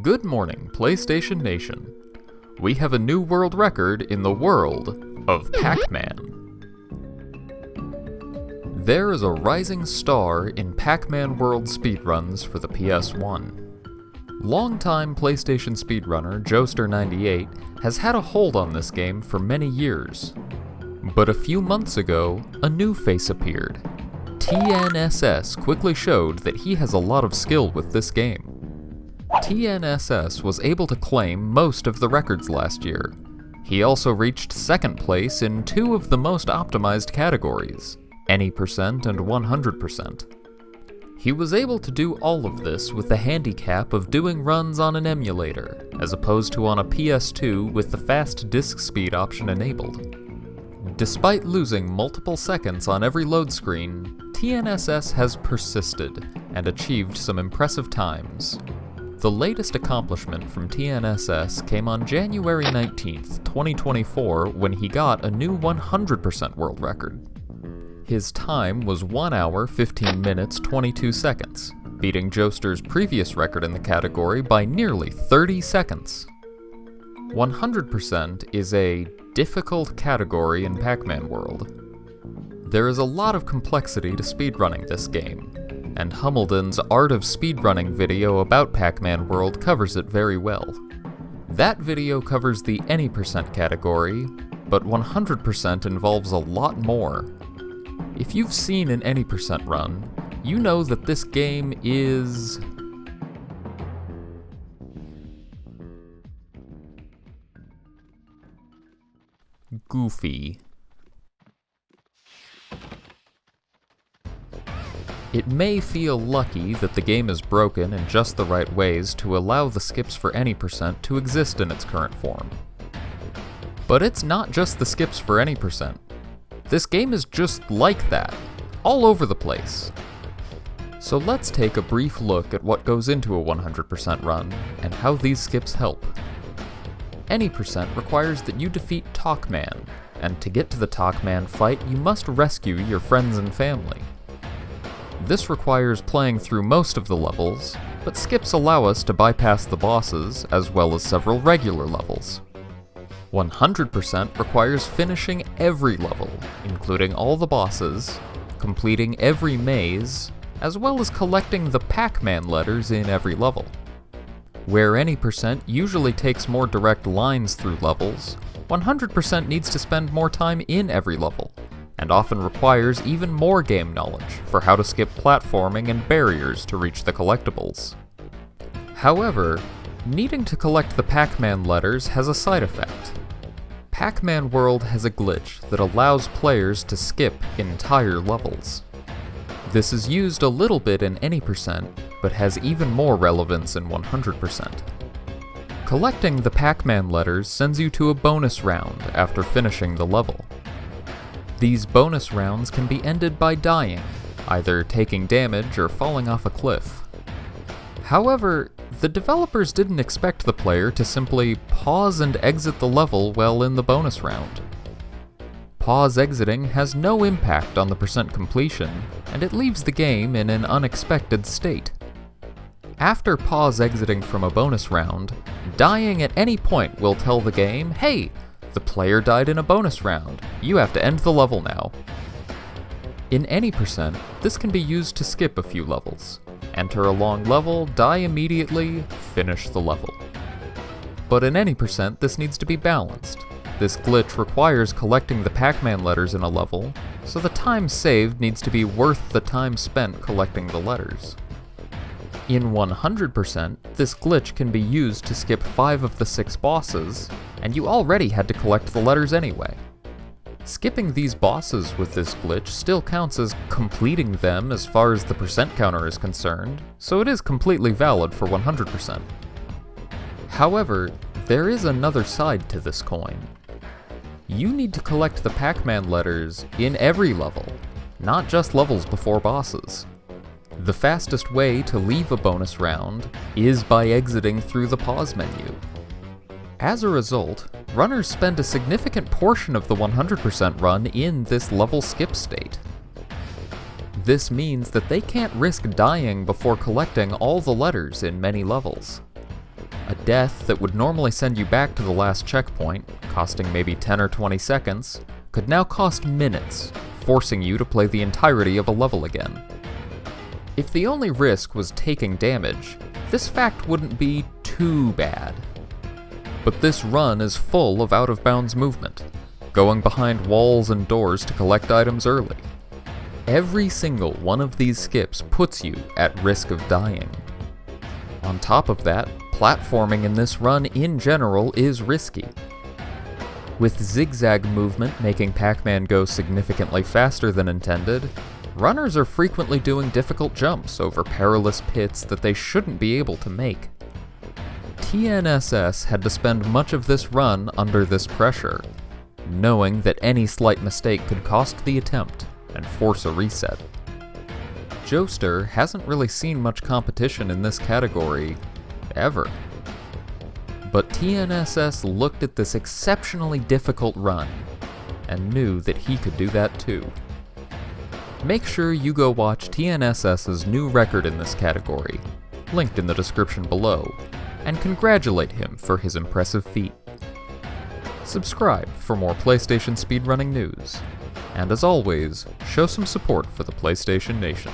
Good morning, PlayStation Nation. We have a new world record in the world of Pac-Man. There is a rising star in Pac-Man World speedruns for the PS1. Longtime PlayStation speedrunner Joester98 has had a hold on this game for many years. But a few months ago, a new face appeared. TNSS quickly showed that he has a lot of skill with this game. TNSS was able to claim most of the records last year. He also reached second place in two of the most optimized categories, any% and 100%. He was able to do all of this with the handicap of doing runs on an emulator, as opposed to on a PS2 with the fast disk speed option enabled. Despite losing multiple seconds on every load screen, TNSS has persisted and achieved some impressive times. The latest accomplishment from TNSS came on January 19th, 2024, when he got a new 100% world record. His time was 1 hour, 15 minutes, 22 seconds, beating Joester's previous record in the category by nearly 30 seconds. 100% is a difficult category in Pac-Man World. There is a lot of complexity to speedrunning this game, and Hummelden's Art of Speedrunning video about Pac-Man World covers it very well. That video covers the any% category, but 100% involves a lot more. If you've seen an any% run, you know that this game is goofy. It may feel lucky that the game is broken in just the right ways to allow the skips for any% to exist in its current form. But it's not just the skips for any%. This game is just like that, all over the place. So let's take a brief look at what goes into a 100% run, and how these skips help. Any% requires that you defeat Pac-Man, and to get to the Pac-Man fight, you must rescue your friends and family. This requires playing through most of the levels, but skips allow us to bypass the bosses, as well as several regular levels. 100% requires finishing every level, including all the bosses, completing every maze, as well as collecting the Pac-Man letters in every level. Where any% usually takes more direct lines through levels, 100% needs to spend more time in every level, and often requires even more game knowledge for how to skip platforming and barriers to reach the collectibles. However, needing to collect the Pac-Man letters has a side effect. Pac-Man World has a glitch that allows players to skip entire levels. This is used a little bit in any%, but has even more relevance in 100%. Collecting the Pac-Man letters sends you to a bonus round after finishing the level. These bonus rounds can be ended by dying, either taking damage or falling off a cliff. However, the developers didn't expect the player to simply pause and exit the level while in the bonus round. Pause exiting has no impact on the % completion, and it leaves the game in an unexpected state. After pause exiting from a bonus round, dying at any point will tell the game, "Hey, the player died in a bonus round. You have to end the level now." In any%, this can be used to skip a few levels. Enter a long level, die immediately, finish the level. But in any%, this needs to be balanced. This glitch requires collecting the Pac-Man letters in a level, so the time saved needs to be worth the time spent collecting the letters. In 100%, this glitch can be used to skip 5 of the 6 bosses, and you already had to collect the letters anyway. Skipping these bosses with this glitch still counts as completing them as far as the % counter is concerned, so it is completely valid for 100%. However, there is another side to this coin. You need to collect the Pac-Man letters in every level, not just levels before bosses. The fastest way to leave a bonus round is by exiting through the pause menu. As a result, runners spend a significant portion of the 100% run in this level skip state. This means that they can't risk dying before collecting all the letters in many levels. A death that would normally send you back to the last checkpoint, costing maybe 10 or 20 seconds, could now cost minutes, forcing you to play the entirety of a level again. If the only risk was taking damage, this fact wouldn't be too bad. But this run is full of out-of-bounds movement, going behind walls and doors to collect items early. Every single one of these skips puts you at risk of dying. On top of that, platforming in this run in general is risky. With zigzag movement making Pac-Man go significantly faster than intended, runners are frequently doing difficult jumps over perilous pits that they shouldn't be able to make. TNSS had to spend much of this run under this pressure, knowing that any slight mistake could cost the attempt and force a reset. Joester hasn't really seen much competition in this category, ever. But TNSS looked at this exceptionally difficult run, and knew that he could do that too. Make sure you go watch TNSS's new record in this category, linked in the description below, and congratulate him for his impressive feat. Subscribe for more PlayStation speedrunning news, and as always, show some support for the PlayStation Nation.